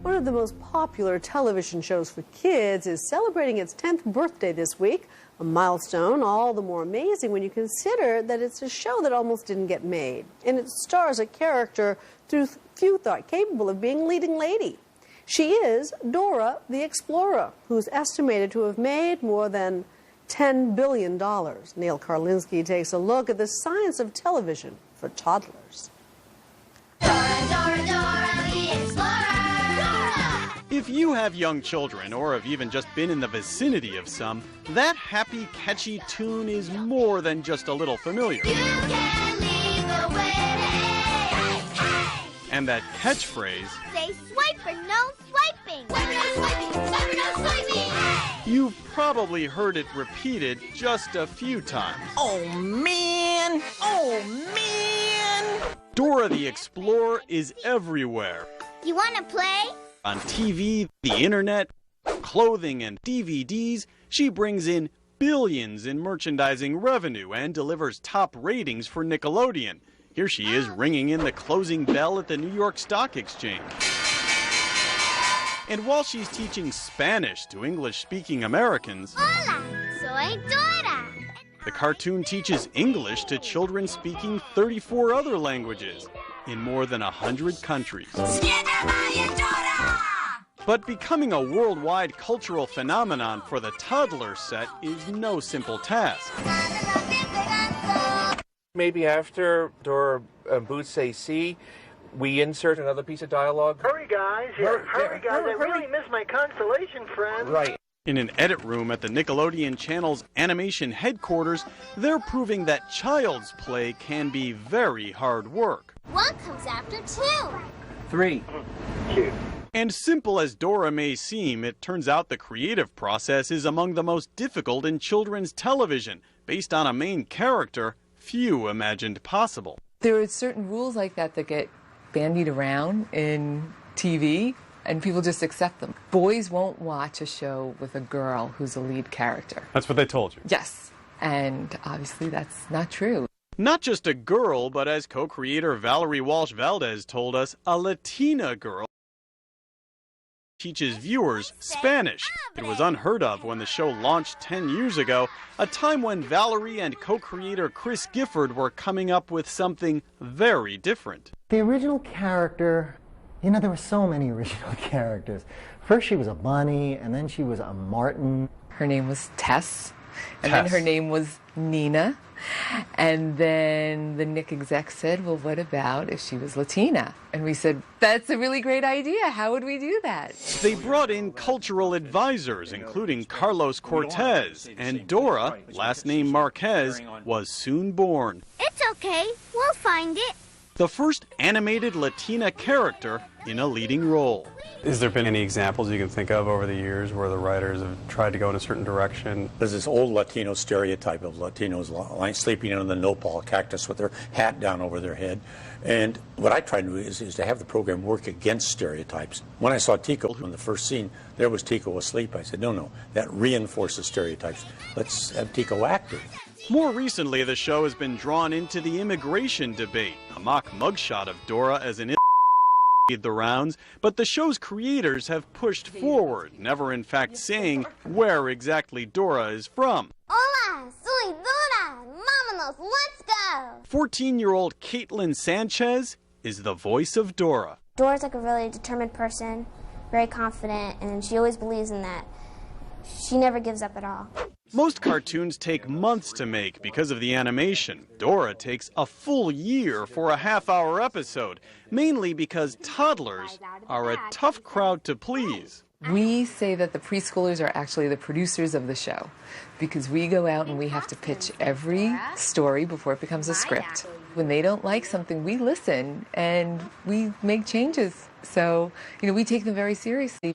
One of the most popular television shows for kids is celebrating its 10th birthday this week, a milestone all the more amazing when you consider that it's a show that almost didn't get made, and it stars a character few thought capable of being leading lady. She is Dora the Explorer, who's estimated to have made more than $10 billion. Neil Karlinski takes a look at the science of television for toddlers. Dora, Dora, Dora the Explorer! Dora! If you have young children, or have even just been in the vicinity of some, that happy, catchy tune is more than just a little familiar. You can lead the way. Hey, hey. And that catchphrase, Say swipe or no swiping. Swipe or no swiping. Swipe or no swiping. Hey. you've probably heard it repeated just a few times. Oh man! Oh man! Dora the Explorer is everywhere. You want to play? On TV, the internet, clothing, and DVDs, she brings in billions in merchandising revenue and delivers top ratings for Nickelodeon. Here she is ringing in the closing bell at the New York Stock Exchange. And while she's teaching Spanish to English-speaking Americans, Hola, soy Dora. the cartoon teaches English to children speaking 34 other languages in more than 100 countries. But becoming a worldwide cultural phenomenon for the toddler set is no simple task. Maybe after Dora Boots AC, we insert another piece of dialogue. Hurry, guys. Hurry, guys. I really miss my consolation friend. Right. In an edit room at the Nickelodeon Channel's animation headquarters, they're proving that child's play can be very hard work. One comes after two. 3. Cute. And simple as Dora may seem, it turns out the creative process is among the most difficult in children's television. Based on a main character few imagined possible. There are certain rules like that that get bandied around in TV, and people just accept them. Boys won't watch a show with a girl who's a lead character. That's what they told you? Yes, and obviously that's not true. Not just a girl, but as co-creator Valerie Walsh Valdez told us, a Latina girl teaches viewers Spanish. It was unheard of when the show launched 10 years ago, a time when Valerie and co-creator Chris Gifford were coming up with something very different. The original character, you know, there were so many original characters. First she was a bunny, and then she was a martin. Her name was Tess, and then her name was Nina. And then the Nick exec said, well, what about if she was Latina? And we said, that's a really great idea. How would we do that? They brought in cultural advisors, including Carlos Cortez, and Dora, last name Marquez, was soon born. It's okay. We'll find it. The first animated Latina character in a leading role. Has there been any examples you can think of over the years where the writers have tried to go in a certain direction? There's this old Latino stereotype of Latinos sleeping under the nopal cactus with their hat down over their head. And what I try to do is to have the program work against stereotypes. When I saw Tico in the first scene, there was Tico asleep. I said, no, that reinforces stereotypes. Let's have Tico active. More recently, the show has been drawn into the immigration debate. A mock mugshot of Dora as an made the rounds, but the show's creators have pushed forward, never in fact saying where exactly Dora is from. Hola, soy Dora. Vámonos, let's go. 14-year-old Caitlin Sanchez is the voice of Dora. Dora's like a really determined person, very confident, and she always believes in that. She never gives up at all. Most cartoons take months to make because of the animation. Dora takes a full year for a half-hour episode, mainly because toddlers are a tough crowd to please. We say that the preschoolers are actually the producers of the show because we go out and we have to pitch every story before it becomes a script. When they don't like something, we listen and we make changes. So, we take them very seriously.